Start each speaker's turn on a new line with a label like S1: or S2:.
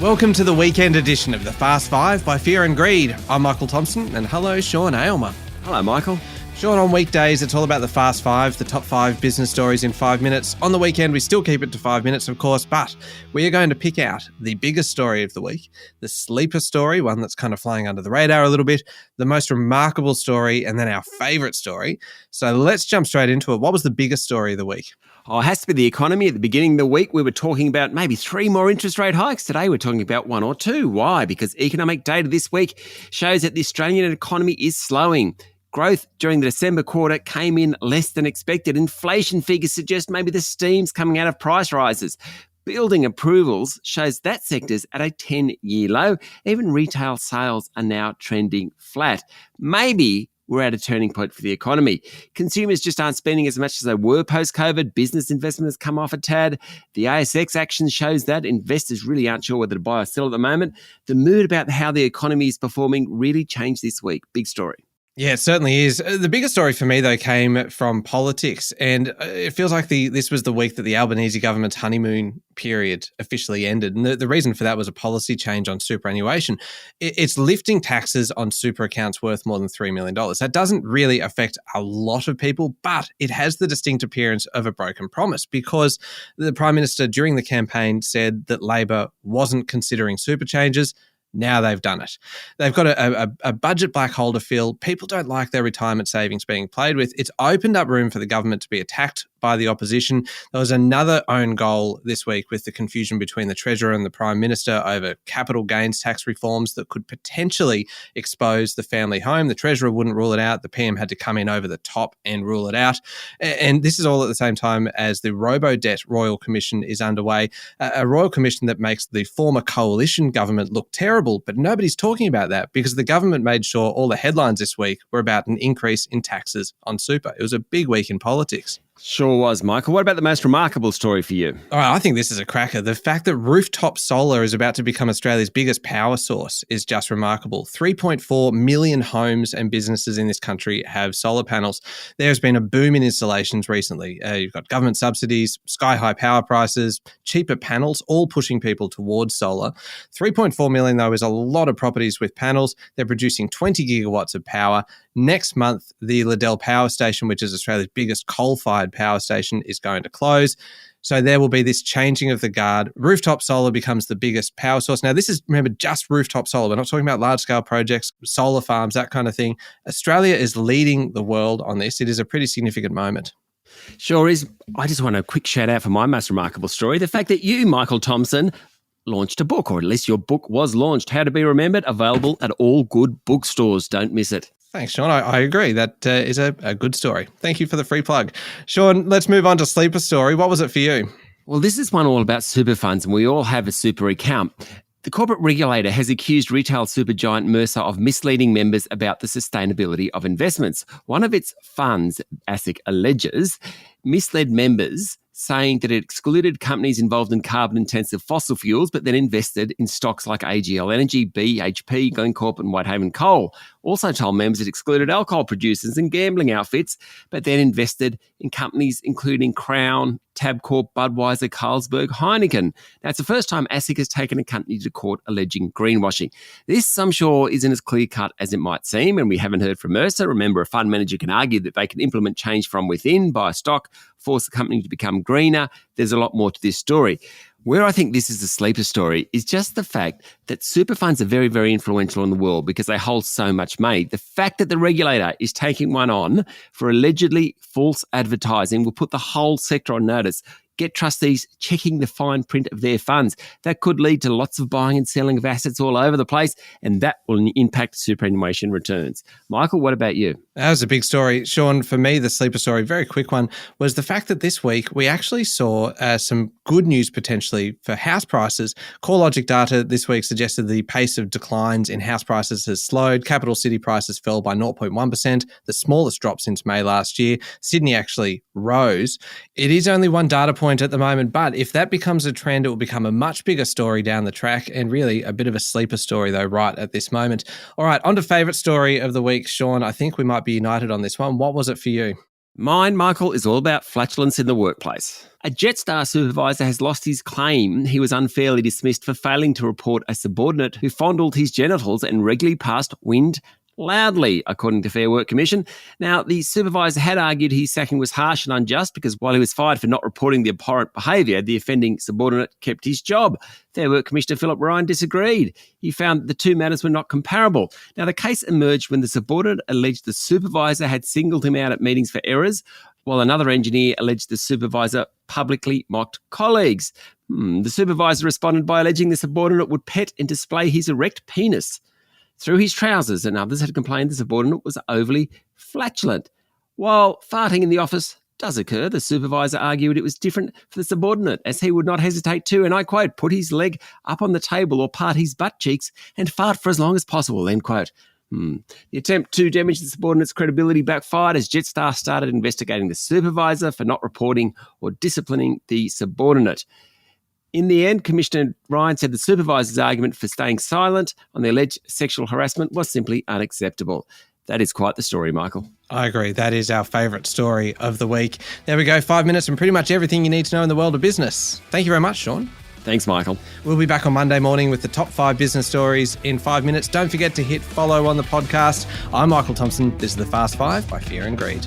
S1: Welcome to the weekend edition of the Fast Five by Fear and Greed. I'm Michael Thompson, and hello, Sean Aylmer.
S2: Hello, Michael.
S1: Sean, on weekdays, it's all about the Fast Five, the top 5 business stories in 5 minutes. On the weekend, we still keep it to 5 minutes, of course, but we are going to pick out the biggest story of the week, the sleeper story, one that's kind of flying under the radar a little bit, the most remarkable story, and then our favourite story. So let's jump straight into it. What was the biggest story of the week?
S2: Oh, it has to be the economy. At the beginning of the week, we were talking about maybe 3 more interest rate hikes. Today, we're talking about 1 or 2. Why? Because economic data this week shows that the Australian economy is slowing. Growth during the December quarter came in less than expected. Inflation figures suggest maybe the steam's coming out of price rises. Building approvals shows that sector's at a 10-year low. Even retail sales are now trending flat. Maybe we're at a turning point for the economy. Consumers just aren't spending as much as they were post-COVID. Business investment has come off a tad. The ASX action shows that investors really aren't sure whether to buy or sell at the moment. The mood about how the economy is performing really changed this week. Big story.
S1: Yeah, it certainly is. The biggest story for me, though, came from politics. And it feels like this was the week that the Albanese government's honeymoon period officially ended. And the reason for that was a policy change on superannuation. It's lifting taxes on super accounts worth more than $3 million. That doesn't really affect a lot of people, but it has the distinct appearance of a broken promise because the Prime Minister during the campaign said that Labor wasn't considering super changes. Now they've done it. They've got a budget black hole to fill. People don't like their retirement savings being played with. It's opened up room for the government to be attacked by the opposition. There was another own goal this week with the confusion between the Treasurer and the Prime Minister over capital gains tax reforms that could potentially expose the family home. The Treasurer wouldn't rule it out. The PM had to come in over the top and rule it out. And this is all at the same time as the Robo-Debt Royal Commission is underway, a Royal Commission that makes the former coalition government look terrible, but nobody's talking about that because the government made sure all the headlines this week were about an increase in taxes on super. It was a big week in politics.
S2: Sure was, Michael. What about the most remarkable story for you?
S1: All right, I think this is a cracker. The fact that rooftop solar is about to become Australia's biggest power source is just remarkable. 3.4 million homes and businesses in this country have solar panels. There's been a boom in installations recently. You've got government subsidies, sky-high power prices, cheaper panels, all pushing people towards solar. 3.4 million, though, is a lot of properties with panels. They're producing 20 gigawatts of power. Next month, the Liddell Power Station, which is Australia's biggest coal-fired power station, is going to close. So there will be this changing of the guard. Rooftop solar becomes the biggest power source. Now, this is, remember, just rooftop solar. We're not talking about large-scale projects, solar farms, that kind of thing. Australia is leading the world on this. It is a pretty significant moment.
S2: Sure is. I just want a quick shout out for my most remarkable story. The fact that you, Michael Thompson, launched a book, or at least your book was launched. How to Be Remembered, available at all good bookstores. Don't miss it.
S1: Thanks, Sean. I agree. That is a good story. Thank you for the free plug. Sean, let's move on to Sleeper Story. What was it for you?
S2: Well, this is one all about super funds, and we all have a super account. The corporate regulator has accused retail super giant Mercer of misleading members about the sustainability of investments. One of its funds, ASIC, alleges misled members, saying that it excluded companies involved in carbon-intensive fossil fuels, but then invested in stocks like AGL Energy, BHP, Glencore and Whitehaven Coal. Also told members it excluded alcohol producers and gambling outfits, but then invested in companies including Crown, Tabcorp, Budweiser, Carlsberg, Heineken. Now, it's the first time ASIC has taken a company to court alleging greenwashing. This, I'm sure, isn't as clear-cut as it might seem, and we haven't heard from Mercer. Remember, a fund manager can argue that they can implement change from within, buy a stock, force the company to become greener. There's a lot more to this story. Where I think this is a sleeper story is just the fact that super funds are very, very influential in the world because they hold so much money. The fact that the regulator is taking one on for allegedly false advertising will put the whole sector on notice. Get trustees checking the fine print of their funds. That could lead to lots of buying and selling of assets all over the place, and that will impact superannuation returns. Michael, what about you?
S1: That was a big story. Sean, for me, the sleeper story, very quick one, was the fact that this week we actually saw some good news potentially for house prices. CoreLogic data this week suggested the pace of declines in house prices has slowed. Capital city prices fell by 0.1%, the smallest drop since May last year. Sydney actually rose. It is only one data point at the moment, but if that becomes a trend, it will become a much bigger story down the track and really a bit of a sleeper story though right at this moment. All right, on to favourite story of the week, Sean. I think we might be united on this one. What was it for you?
S2: Mine, Michael, is all about flatulence in the workplace. A Jetstar supervisor has lost his claim he was unfairly dismissed for failing to report a subordinate who fondled his genitals and regularly passed wind loudly, according to Fair Work Commission. Now, the supervisor had argued his sacking was harsh and unjust because while he was fired for not reporting the abhorrent behaviour, the offending subordinate kept his job. Fair Work Commissioner Philip Ryan disagreed. He found the two matters were not comparable. Now, the case emerged when the subordinate alleged the supervisor had singled him out at meetings for errors, while another engineer alleged the supervisor publicly mocked colleagues. The supervisor responded by alleging the subordinate would pet and display his erect penis through his trousers, and others had complained the subordinate was overly flatulent. While farting in the office does occur, the supervisor argued it was different for the subordinate, as he would not hesitate to, and I quote, put his leg up on the table or part his butt cheeks and fart for as long as possible, end quote. The attempt to damage the subordinate's credibility backfired as Jetstar started investigating the supervisor for not reporting or disciplining the subordinate. In the end, Commissioner Ryan said the supervisor's argument for staying silent on the alleged sexual harassment was simply unacceptable. That is quite the story, Michael.
S1: I agree. That is our favourite story of the week. There we go. 5 minutes and pretty much everything you need to know in the world of business. Thank you very much, Sean.
S2: Thanks, Michael.
S1: We'll be back on Monday morning with the top 5 business stories in 5 minutes. Don't forget to hit follow on the podcast. I'm Michael Thompson. This is The Fast Five by Fear and Greed.